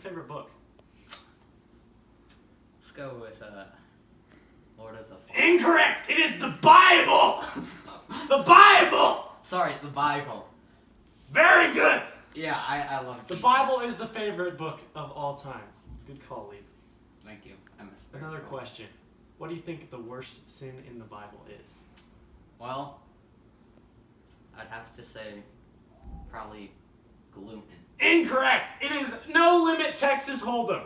favorite book? Let's go with Lord of the Flies. Incorrect! It is the Bible! The Bible! Sorry, the Bible. Very good! Yeah, I love Jesus. The Bible is the favorite book of all time. Good call, Lee. Thank you. Another question. What do you think the worst sin in the Bible is? Well, I'd have to say probably gluten. Incorrect! It is No Limit Texas Hold'em.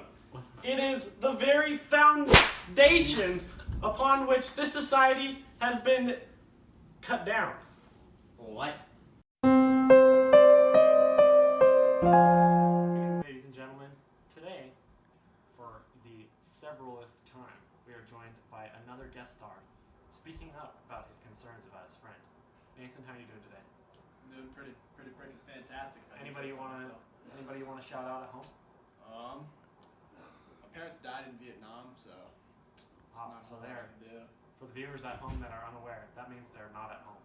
It is the very foundation upon which this society has been cut down. What? Ladies and gentlemen, today, for the severalth time, we are joined by another guest star, speaking up about his concerns about his friend. Nathan, how are you doing today? I'm doing pretty fantastic. Anybody you want to shout out at home? My parents died in Vietnam, so So there. For the viewers at home that are unaware, that means they're not at home.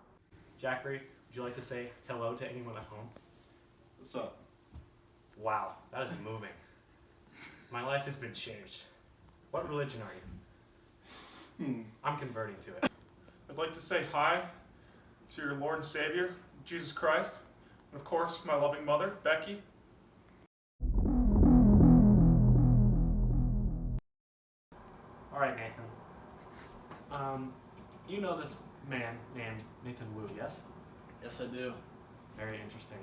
Jackery, would you like to say hello to anyone at home? What's up? Wow, that is moving. My life has been changed. What religion are you? I'm converting to it. I'd like to say hi to your Lord and Savior, Jesus Christ, and of course, my loving mother, Becky. All right, Nathan. You know this man named Nathan Wu, yes? Yes, I do. Very interesting.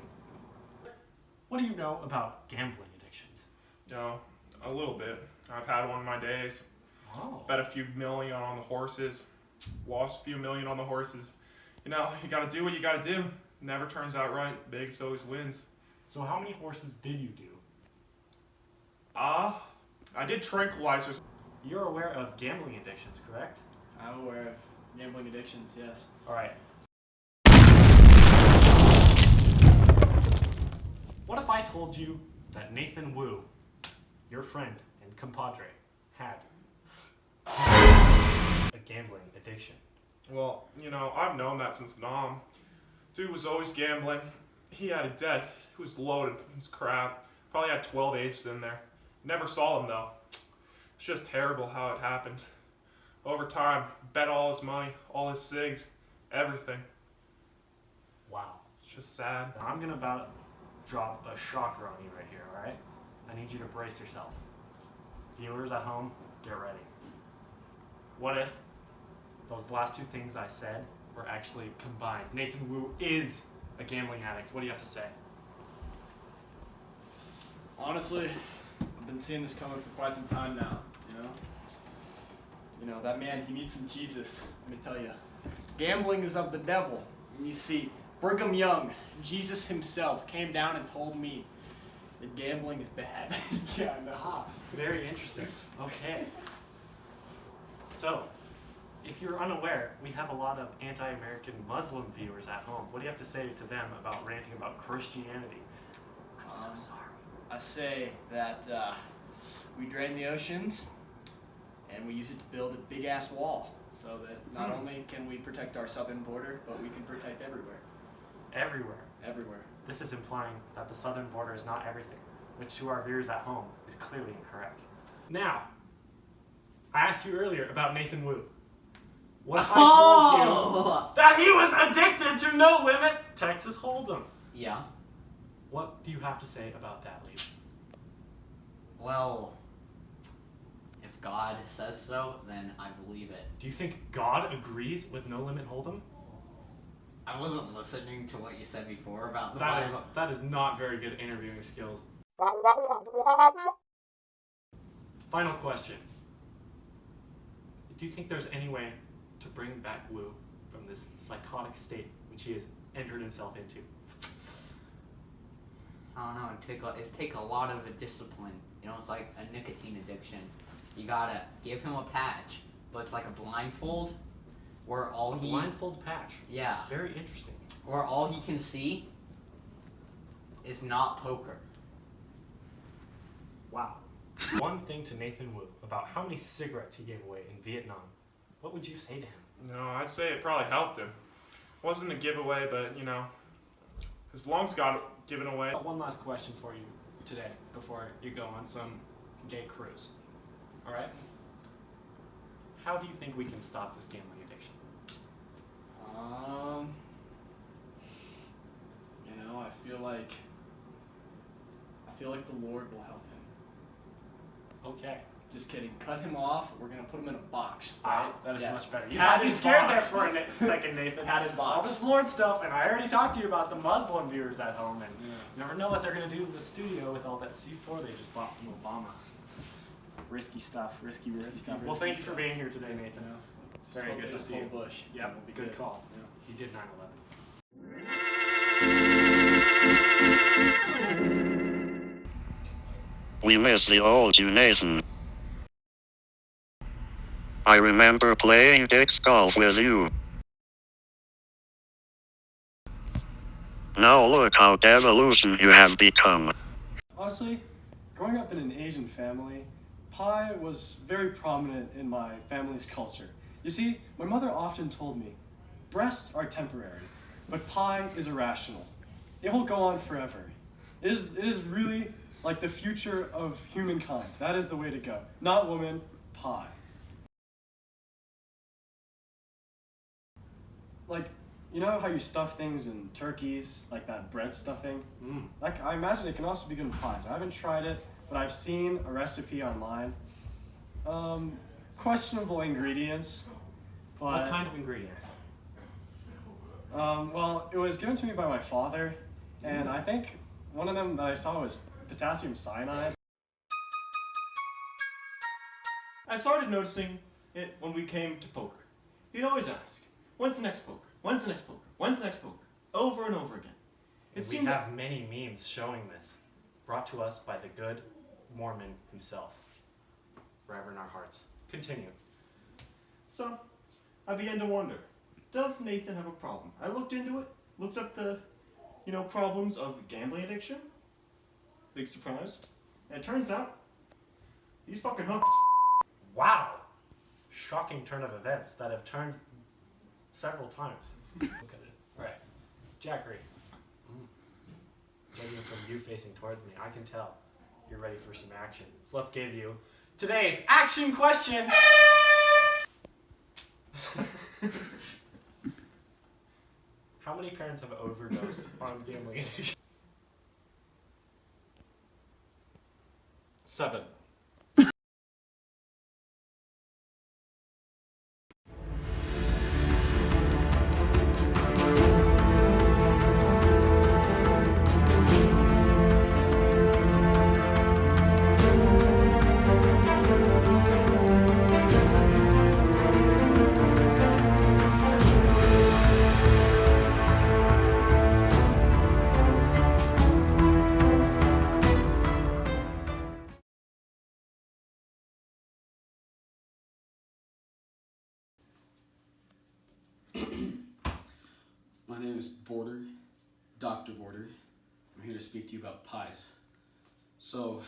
What do you know about gambling addictions? You know, a little bit. I've had one of my days. Oh. Bet a few million on the horses. Lost a few million on the horses. You know, you gotta do what you gotta do. Never turns out right. Biggest always wins. So how many horses did you do? I did tranquilizers. You're aware of gambling addictions, correct? I'm aware of gambling addictions, yes. All right. What if I told you that Nathan Wu, your friend and compadre, had a gambling addiction? Well, you know, I've known that since Nam. Dude was always gambling. He had a debt. He was loaded. It's crap. Probably had 12 aces in there. Never saw him though. It's just terrible how it happened. Over time, bet all his money, all his cigs, everything. Wow. It's just sad. Now I'm gonna about drop a shocker on you right here, all right? I need you to brace yourself. Viewers at home, get ready. What if those last two things I said were actually combined? Nathan Wu is a gambling addict. What do you have to say? Honestly, I've been seeing this coming for quite some time now, you know? You know, that man, he needs some Jesus, let me tell you. Gambling is of the devil. And you see, Brigham Young, Jesus himself, came down and told me that gambling is bad. Yeah, I know. Aha, very interesting. Okay. So, if you're unaware, we have a lot of anti-American Muslim viewers at home. What do you have to say to them about ranting about Christianity? I'm so sorry. I say that we drain the oceans and we use it to build a big ass wall so that not only can we protect our southern border, but we can protect everywhere. Everywhere. Everywhere. This is implying that the southern border is not everything, which to our viewers at home is clearly incorrect. Now, I asked you earlier about Nathan Wu. What if I told you that he was addicted to No Limit Texas Hold'em? Yeah. What do you have to say about that, Lee? Well, if God says so, then I believe it. Do you think God agrees with No Limit Hold'em? I wasn't listening to what you said before about the Bible. That is not very good interviewing skills. Final question. Do you think there's any way to bring back Wu from this psychotic state which he has entered himself into? I don't know. It'd take a lot of discipline. You know, it's like a nicotine addiction. You gotta give him a patch, but it's like a blindfold, where all he blindfold patch. Yeah. Very interesting. Where all he can see is not poker. Wow. One thing to Nathan Wu about how many cigarettes he gave away in Vietnam. What would you say to him? No, I'd say it probably helped him. Wasn't a giveaway, but you know, his lungs got given away. One last question for you. today before you go on some gay cruise. All right? How do you think we can stop this gambling addiction? I feel like the Lord will help him. Okay. Just kidding. Cut him off. We're gonna put him in a box. Right? That is Yes. much better. You Padded had me scared there box. for a second, Nathan. Padded All box. this Lord stuff, and I already talked to you about the Muslim viewers at home, and you never know what they're going to do to the studio with all that C4 they just bought from Obama. Risky stuff, risky stuff. Well, thank you for being here today, Nathan. Very good to see you. Bush. Yep, We'll be good call. Yeah. He did 9/11. We miss the old you, Nathan. I remember playing disc golf with you. Now look how devolution you have become. Honestly, growing up in an Asian family, pie was very prominent in my family's culture. You see, my mother often told me, breasts are temporary, but pie is irrational. It will go on forever. It is really like the future of humankind. That is the way to go. Not woman, pie. Like, you know how you stuff things in turkeys, like that bread stuffing? Like, I imagine it can also be good in pies. I haven't tried it, but I've seen a recipe online. Questionable ingredients, but What kind of ingredients? well, it was given to me by my father, and I think one of them that I saw was potassium cyanide. I started noticing it when we came to poker. He'd always ask, when's the next poker? When's the next poker? When's the next poker? Over and over again. It We seemed have many memes showing this, brought to us by the good Mormon himself. Forever in our hearts. Continue. So, I began to wonder, does Nathan have a problem? I looked into it, looked up the, problems of gambling addiction. Big surprise. And it turns out, he's fucking hooked. Wow! Shocking turn of events that have turned several times. Look at it. Alright. Jackery. Judging from you facing towards me, I can tell you're ready for some action. So let's give you today's action question. How many parents have overdosed on gambling addiction? 7. My name is Border, Dr. Border. I'm here to speak to you about pies. So,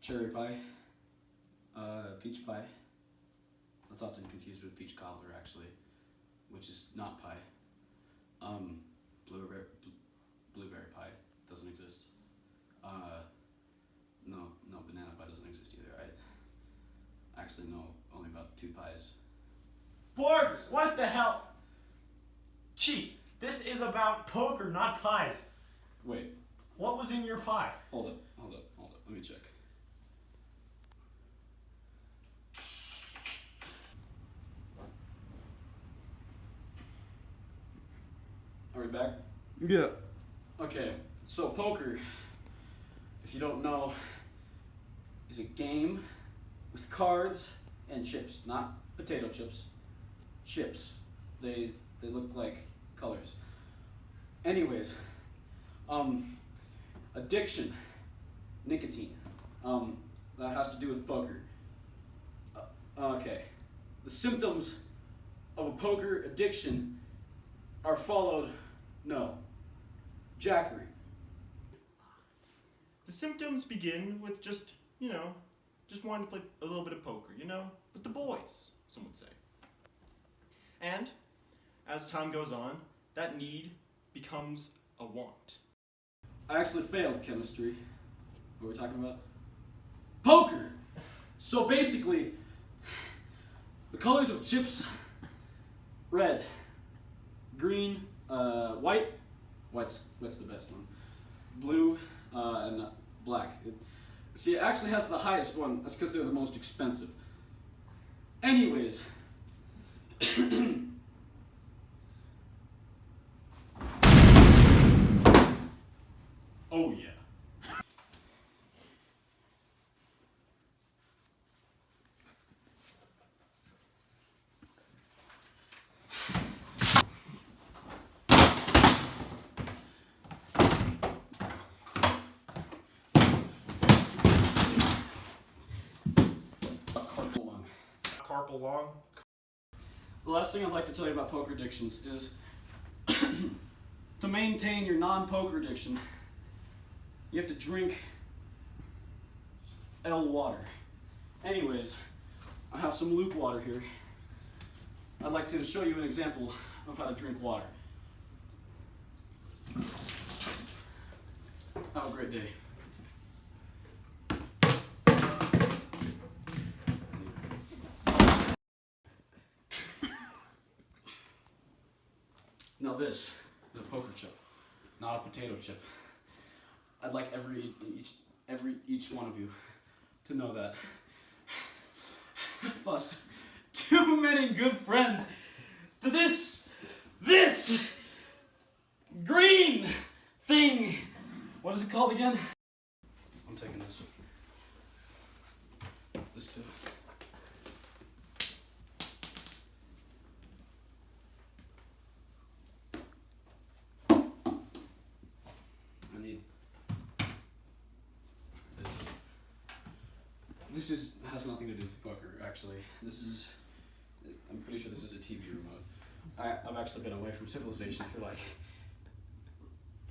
cherry pie, peach pie. That's often confused with peach cobbler, actually, which is not pie. Blueberry pie doesn't exist. No, banana pie doesn't exist either. I actually know only about 2 pies. Boards! What the hell? Chief, this is about poker, not pies. Wait, What was in your pie? hold up. Let me check. Are we back? Yeah. Okay, so poker, if you don't know, is a game with cards and chips, not potato chips. Chips. They look like colors. Anyways, addiction, nicotine. That has to do with poker. Okay, the symptoms of a poker addiction are followed. No. Jackery. The symptoms begin with just wanting to play a little bit of poker, with the boys, some would say. And, as time goes on, that need becomes a want. I actually failed chemistry. What are we talking about? Poker! So basically, the colors of chips: red, green, white. White's the best one. Blue, and black. See, it actually has the highest one. That's because they're the most expensive. Anyways. Oh yeah. Carpal long. The last thing I'd like to tell you about poker addictions is to maintain your non-poker addiction, you have to drink L water. Anyways, I have some Luke water here. I'd like to show you an example of how to drink water. Have a great day. Now this is a poker chip, not a potato chip. I'd like each one of you to know that I've lost too many good friends to this green thing. What is it called again? I'm taking this. This too. I need this. This has nothing to do with poker, actually. I'm pretty sure this is a TV remote. I've actually been away from civilization for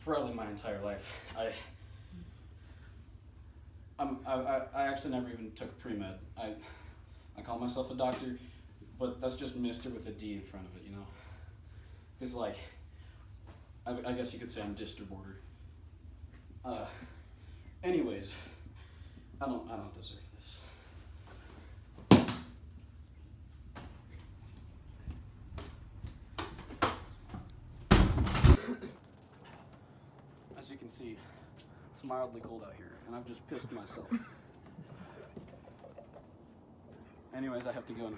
probably my entire life. I actually never even took pre-med. I call myself a doctor, but that's just Mister with a D in front of it, you know? Because I guess you could say I'm distributor. Anyways, I don't deserve this. As you can see, it's mildly cold out here, and I've just pissed myself. Anyways, I have to go now.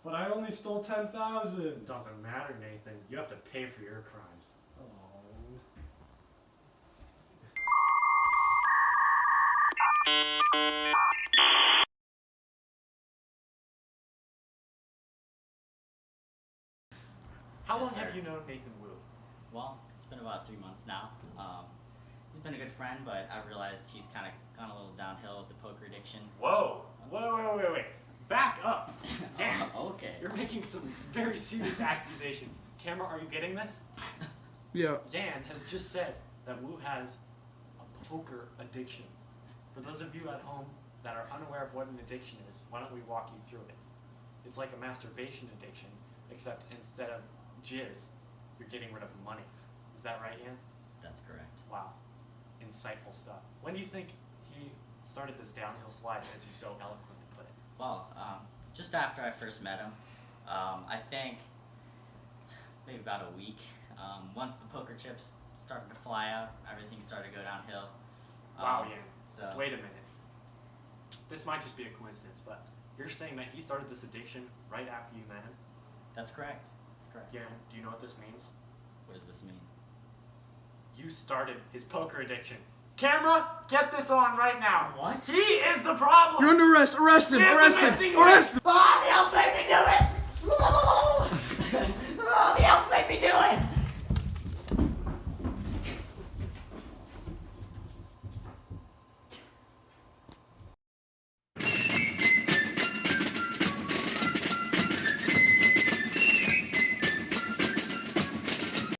But I only stole 10,000. Doesn't matter, Nathan. You have to pay for your crimes. Oh. How long Yes, have sir. you known Nathan Wu? Well, it's been about 3 months now. He's been a good friend, but I realized he's kind of gone a little downhill with the poker addiction. Whoa! Wait. Back up! Dan, Okay. you're making some very serious accusations. Camera, are you getting this? Yeah. Dan has just said that Wu has a poker addiction. For those of you at home that are unaware of what an addiction is, why don't we walk you through it? It's like a masturbation addiction, except instead of jizz, you're getting rid of money. Is that right, Ian? That's correct. Wow. Insightful stuff. When do you think he started this downhill slide, as you so eloquently put it? Well, just after I first met him, I think maybe about a week. Once the poker chips started to fly out, everything started to go downhill. Wow, Ian. So Wait a minute. This might just be a coincidence, but you're saying that he started this addiction right after you met him? that's correct. That's correct. Yeah. Do you know what this means? What does this mean? You started his poker addiction. Camera, get this on right now. What? He is the problem. You're under arrest. Arrest him. He is the Arrest him. missing Arrest him. Oh, they'll make me do it!